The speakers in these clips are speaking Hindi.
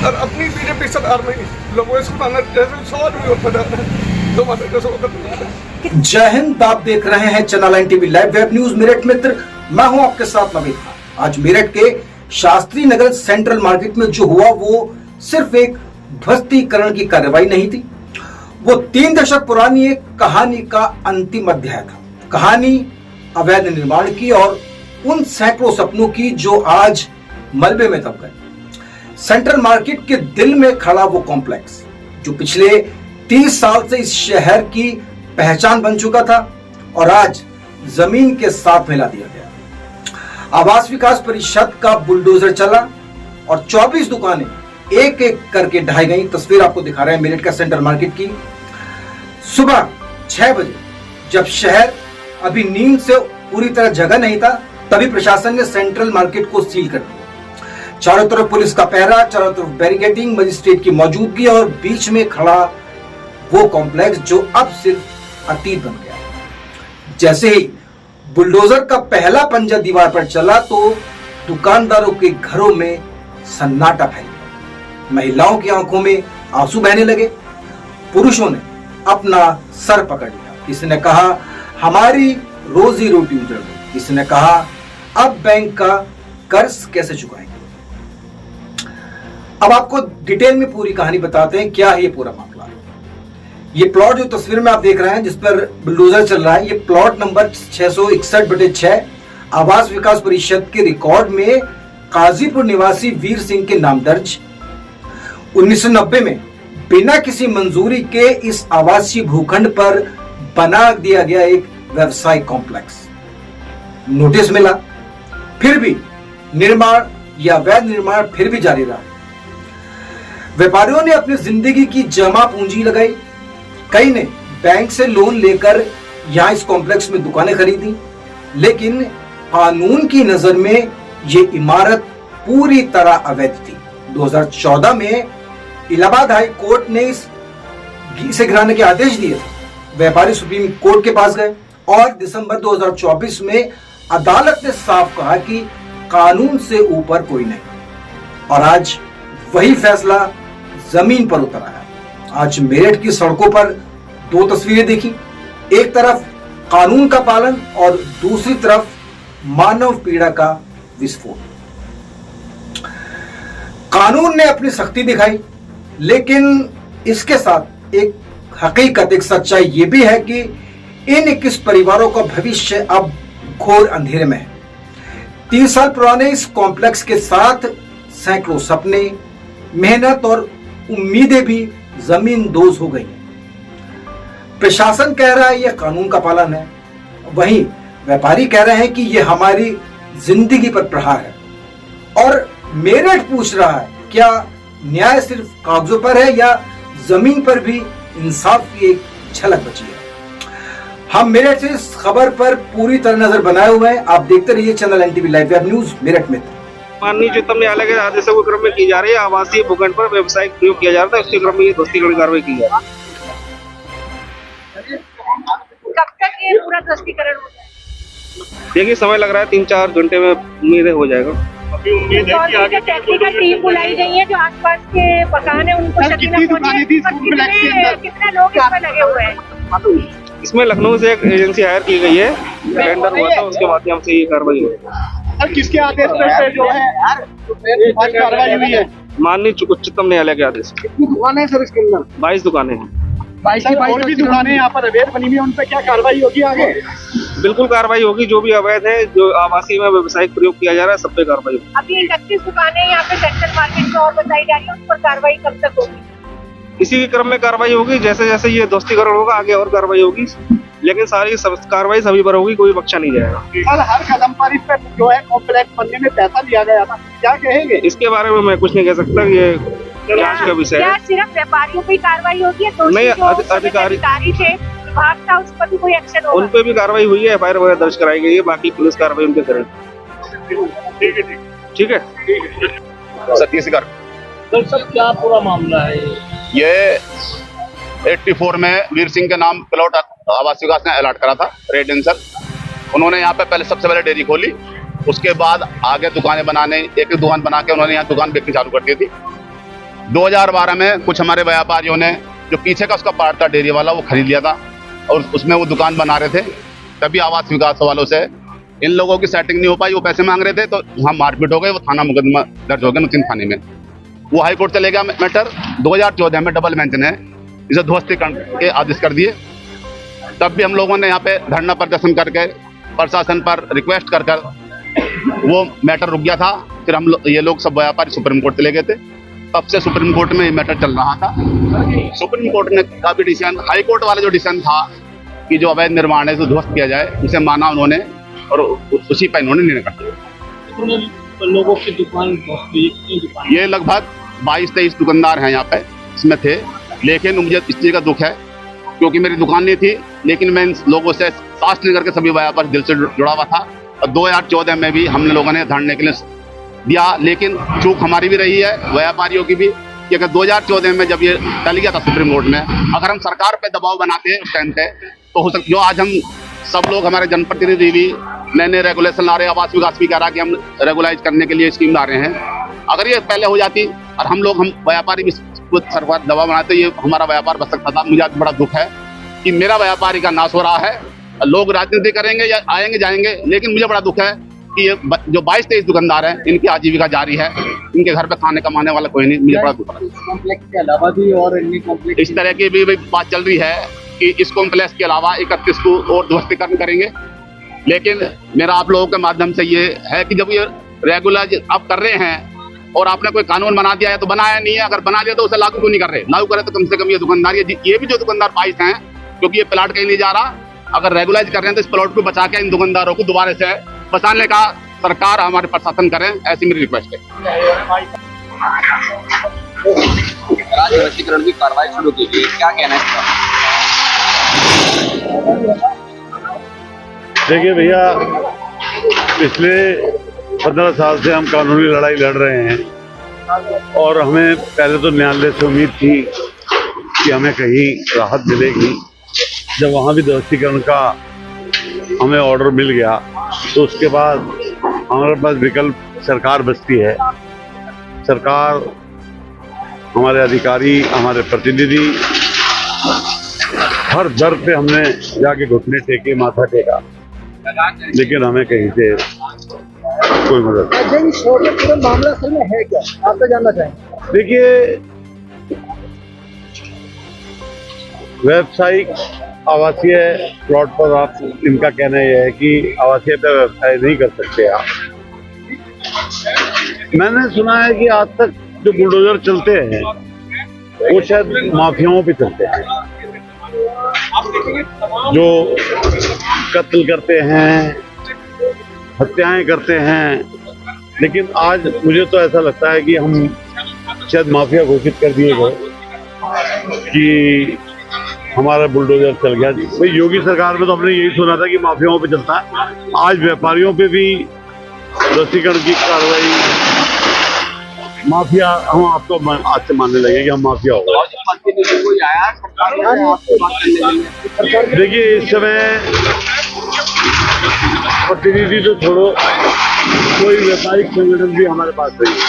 और अपनी बीजेपी सरकार में लोगों को सवाल भी होता है। जय हिंद, आप देख रहे हैं channel 9 TV live web news Meerut मित्र। मैं हूं आपके साथ नवीन। आज मेरठ के शास्त्री नगर सेंट्रल मार्केट में जो हुआ वो सिर्फ एक ध्वस्तीकरण की कार्रवाई नहीं थी, वो 3 दशक पुरानी एक कहानी का अंतिम अध्याय था। कहानी अवैध निर्माण की और उन सैकड़ों सपनों की जो आज मलबे में दब गए। सेंट्रल मार्केट के दिल में खड़ा वो कॉम्प्लेक्स जो पिछले 30 साल से इस शहर की पहचान बन चुका था और आज जमीन के साथ मिला दिया गया। आवास विकास परिषद का बुलडोजर चला और 24 दुकानें एक एक करके ढाई गई। तस्वीर आपको दिखा रहे हैं मेरठ का सेंट्रल मार्केट की। सुबह 6 बजे जब शहर अभी नींद से पूरी तरह जगा नहीं था, तभी प्रशासन ने सेंट्रल मार्केट को सील कर दिया। चारों तरफ पुलिस का पहरा, चारों तरफ बैरिकेडिंग, मजिस्ट्रेट की मौजूदगी और बीच में खड़ा वो कॉम्प्लेक्स जो अब सिर्फ अतीत बन गया। जैसे ही बुलडोजर का पहला पंजा दीवार पर चला तो दुकानदारों के घरों में सन्नाटा फैल गया। महिलाओं की आंखों में आंसू बहने लगे। पुरुषों ने अपना सर पकड़ लिया। किसी ने कहा हमारी रोजी रोटी उजड़ गई, किसी ने कहा अब बैंक का कर्ज कैसे चुकाएंगे। अब आपको डिटेल में पूरी कहानी बताते हैं क्या है ये पूरा मामला। ये प्लॉट जो तस्वीर में आप देख रहे हैं जिस पर बुलडोजर चल रहा है, ये प्लॉट नंबर 661/6 आवास विकास परिषद के रिकॉर्ड में काजीपुर निवासी वीर सिंह के नाम दर्ज। 1990 में बिना किसी मंजूरी के इस आवासीय भूखंड पर बना दिया गया एक व्यवसायिक कॉम्प्लेक्स। नोटिस मिला, फिर भी निर्माण या अवैध निर्माण फिर भी जारी रहा। व्यापारियों ने अपनी जिंदगी की जमा पूंजी लगाई। कई ने बैंक से लोन लेकर यहां इस कॉम्प्लेक्स में दुकानें खरीदी, लेकिन कानून की नजर में ये इमारत पूरी तरह अवैध थी। 2014 में इलाहाबाद हाई कोर्ट ने इसे गिराने के आदेश दिए। व्यापारी सुप्रीम कोर्ट के पास गए और दिसंबर 2024 में अदालत ने साफ कहा कि कानून से ऊपर कोई नहीं। और आज वही फैसला जमीन पर उतर आया। आज मेरठ की सड़कों पर 2 तस्वीरें देखी। एक तरफ कानून का पालन और दूसरी तरफ मानव पीड़ा का विस्फोट। कानून ने अपनी सख्ती दिखाई, लेकिन इसके साथ एक हकीकत, एक सच्चाई ये भी है कि इन 21 परिवारों का भविष्य अब घोर अंधेरे में है। 30 साल पुराने इस कॉम्प्लेक्स के साथ सैकड़ों सपने, मेहनत और उम्मीदें भी जमीन दोज हो गई। प्रशासन कह रहा है यह कानून का पालन है, वहीं व्यापारी कह रहे हैं कि यह हमारी जिंदगी पर प्रहार है। और मेरठ पूछ रहा है क्या न्याय सिर्फ कागजों पर है या जमीन पर भी इंसाफ की एक झलक बची है। हम मेरठ से इस खबर पर पूरी तरह नजर बनाए हुए हैं। आप देखते रहिए channel 9 TV live web news Meerut में। माननीय उच्चतम न्यायालय के आदेशों के क्रम में की जा रही है आवासीय भूखंड पर व्यवसायिक प्रयोग किया जा रहा था, उसके क्रम में ये ध्वस्तीकरण कार्रवाई की जा रही है। कब तक ये पूरा ध्वस्तीकरण हो जाएगा? देखिए समय लग रहा है 3-4 घंटे में उम्मीद है हो जाएगा। उम्मीद है कि आगे टेक्निकल टीम बुलाई गई है जो आसपास के मकान है उनको कितने लोग इसमें लगे हुए हैं। इसमें लखनऊ से एक एजेंसी हायर की गई है, टेंडर हुआ था, उसके माध्यम से ये कार्रवाई हुई है। किसके आदेश पे जो है आज कार्रवाई हुई है? माननीय उच्चतम न्यायालय के आदेश। कितनी दुकानें हैं सर इसके अंदर? 22 दुकानें हैं। 22 और भी दुकानें यहाँ पर अवैध बनी हुई है, उन पे क्या कार्रवाई होगी आगे? बिल्कुल कार्रवाई होगी। जो भी अवैध है, जो आवासीय में व्यवसायिक प्रयोग किया जा रहा है, सब पे कार्रवाई होगी। अभी 31 दुकानें यहाँ पे सेंट्रल मार्केट में और बताई जा रही है, उस पर कार्रवाई कब तक होगी? इसी के क्रम में कार्रवाई होगी। जैसे जैसे ये ध्वस्तीकरण होगा आगे और कार्रवाई होगी, लेकिन सारी कार्रवाई सभी पर होगी, कोई बख्शा नहीं जाएगा। सर हर कदम पर इस पर जो है कॉम्प्लेक्स बनने में पैसा लिया गया था, क्या कहेंगे? इसके बारे में मैं कुछ नहीं कह सकता, ये जांच का विषय है। क्या सिर्फ व्यापारियों पे कार्रवाई होगी? नहीं, अधिकारी थे विभाग का, उस पर भी कोई एक्शन होगा? उन पे भी कार्रवाई हुई है, एफआईआर वगैरह दर्ज कराई गई है, बाकी पुलिस कार्रवाई उनके करेगी। ठीक है। सतीशगढ़ सर क्या पूरा मामला है? ये 84 में वीर सिंह के नाम प्लॉट आवास विकास ने अलॉट करा था रेजिडेंशियल। उन्होंने यहाँ पे पहले सबसे पहले डेयरी खोली, उसके बाद आगे दुकानें बनाने, एक दुकान बना के उन्होंने यहाँ दुकान बेचनी चालू कर दी थी। 2012 में कुछ हमारे व्यापारियों ने जो पीछे का उसका पार्ट था डेयरी वाला, वो खरीद लिया था और उसमें वो दुकान बना रहे थे। तभी आवास विकास वालों से इन लोगों की सेटिंग नहीं हो पाई, वो पैसे मांग रहे थे, तो वहाँ मारपीट हो गई, वो थाना मुकदमा दर्ज हो गया नूतन थाने में। वो हाई कोर्ट चले गया मैटर। 2014 में डबल बेंच ने इसे ध्वस्तीकरण के आदेश कर दिए। तब भी हम लोगों ने यहाँ पे धरना प्रदर्शन करके प्रशासन पर रिक्वेस्ट कर वो मैटर रुक गया था। फिर ये लोग सब व्यापारी सुप्रीम कोर्ट चले गए थे। तब से सुप्रीम कोर्ट में ये मैटर चल रहा था। सुप्रीम कोर्ट ने काफी डिसीजन, हाई कोर्ट वाला जो डिसीजन था कि जो अवैध निर्माण है तो ध्वस्त किया जाए, उसे माना उन्होंने और उसी पर इन्होंने निर्णय कर दिया। लोगों की दुकान ये लगभग 22-23 दुकानदार हैं यहाँ पे इसमें थे। लेकिन मुझे इस चीज का दुख है क्योंकि मेरी दुकान नहीं थी, लेकिन मैं इन लोगों से सांस लेकर के सभी व्यापार दिल से जुड़ा हुआ था। और 2014 में भी हम लोगों ने धरने के लिए दिया, लेकिन चूक हमारी भी रही है, व्यापारियों की भी, कि अगर 2014 में जब ये टल गया था सुप्रीम कोर्ट में, अगर हम सरकार पे दबाव बनाते हैं उस टाइम पे, तो हो सकता जो आज हम सब लोग हमारे जनप्रतिनिधि भी नए नए रेगुलेशन ला रहे हैं, आवास विकास भी कह रहा है कि हम रेगुलाइज करने के लिए स्कीम ला रहे हैं। अगर ये पहले हो जाती और हम व्यापारी भी सरकार दबाव बनाते, ये हमारा व्यापार बच सकता था। मुझे आज बड़ा दुख है कि मेरा व्यापारी का नाश हो रहा है। लोग राजनीति करेंगे या आएंगे जाएंगे, लेकिन मुझे बड़ा दुख है कि ये जो 22-23 दुकानदार हैं, इनकी आजीविका जारी है, इनके घर पे खाने कमाने वाला कोई नहीं। मुझे बड़ा दुख है। कॉम्प्लेक्स के अलावा भी और अन्य कॉम्प्लेक्स इस तरह की भी बात चल रही है कि इस कॉम्प्लेक्स के अलावा 31 को और ध्वस्तीकरण करेंगे। लेकिन मेरा आप लोगों के माध्यम से ये है कि जब ये रेगुलर आप कर रहे हैं और आपने कोई कानून बना दिया है तो बनाया नहीं है, अगर बना दिया तो उसे लागू क्यों नहीं कर रहे? लागू करे तो कम से कम ये दुकानदार, ये भी जो दुकानदार 22 हैं, क्योंकि ये प्लाट कहीं नहीं जा रहा, अगर रेगुलाइज कर रहे हैं तो इस प्लॉट को बचा के इन दुकानदारों को दोबारा से बचाने का सरकार हमारे प्रशासन करें, ऐसी मेरी रिक्वेस्ट है। ध्वस्तीकरण की कार्रवाई शुरू की गई, क्या कहना है? देखिए भैया, पिछले 15 साल से हम कानूनी लड़ाई लड़ रहे हैं और हमें पहले तो न्यायालय से उम्मीद थी कि हमें कहीं राहत मिलेगी। जब वहाँ भी ध्वस्तीकरण का हमें ऑर्डर मिल गया तो उसके बाद हमारे पास विकल्प सरकार बचती है। सरकार, हमारे अधिकारी, हमारे प्रतिनिधि, हर दर पे हमने जाके घुटने टेके, माथा टेका, लेकिन हमें कहीं से कोई मदद पूरा मामला असल में है क्या, आपसे जानना चाहेंगे? देखिए, व्यावसायिक आवासीय प्लॉट पर आप, इनका कहना यह है कि आवासीय पे व्यवसाय नहीं कर सकते आप। मैंने सुना है कि आज तक जो बुलडोजर चलते हैं वो शायद माफियाओं पे चलते हैं, जो कत्ल करते हैं, हत्याएं करते हैं। लेकिन आज मुझे तो ऐसा लगता है कि हम शायद माफिया घोषित कर दिए गए कि हमारा बुलडोजर चल गया। भाई योगी सरकार में तो हमने यही सुना था कि माफियाओं पे चलता है, आज व्यापारियों पे भी ध्वस्तीकरण की कार्रवाई, माफिया, हम आपको आज से मानने लगे कि हम माफिया हो गए। देखिए, इस समय प्रतिनिधि तो छोड़ो, कोई व्यापारिक संगठन भी हमारे पास नहीं है।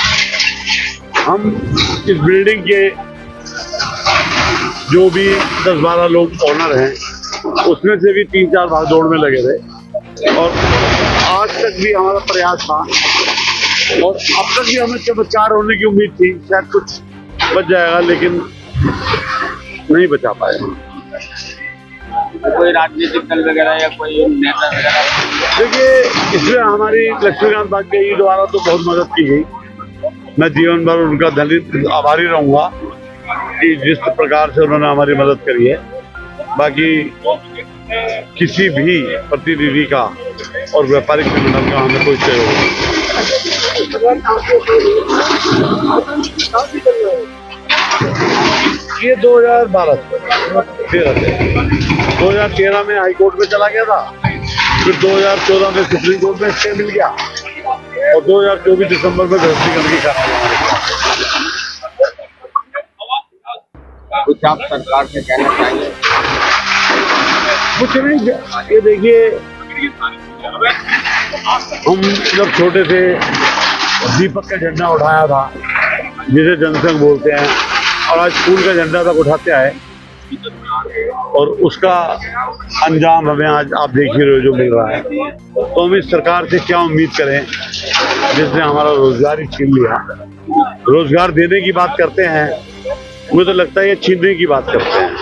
हम इस बिल्डिंग के जो भी 10-12 लोग ओनर हैं, उसमें से भी 3-4 भागदौड़ में लगे थे और आज तक भी हमारा प्रयास था और अब तक भी हमें चमत्कार होने की उम्मीद थी, शायद कुछ बच जाएगा, लेकिन नहीं बचा पाए। कोई राजनीतिक दल वगैरह या कोई नेता वगैरह? देखिए, इसमें हमारी लक्ष्मीकांत वाजपेयी द्वारा तो बहुत मदद की गई। मैं जीवन भर उनका आभारी रहूंगा कि जिस प्रकार से उन्होंने हमारी मदद करी है। बाकी किसी भी प्रतिनिधि का और व्यापारिक संगठन का हमें कोई सहयोग नहीं। ये 2012-13 से 2013 में हाई कोर्ट में चला गया था, फिर 2014 में सुप्रीम कोर्ट में स्टे मिल गया और 2024 दिसंबर में ध्वस्तीकरण की कार्रवाई। कुछ आप सरकार से कहना चाहिए? कुछ नहीं, ये देखिए, हम जब छोटे थे दीपक का झंडा उठाया था, जिसे जनसंघ बोलते हैं, और आज स्कूल का झंडा तक उठाते आए, और उसका अंजाम हमें आज आप देख ही रहे हो जो मिल रहा है। तो हम इस सरकार से क्या उम्मीद करें जिसने हमारा रोजगार ही छीन लिया। रोजगार देने की बात करते हैं, मुझे तो लगता है ये छीनने की बात करते हैं।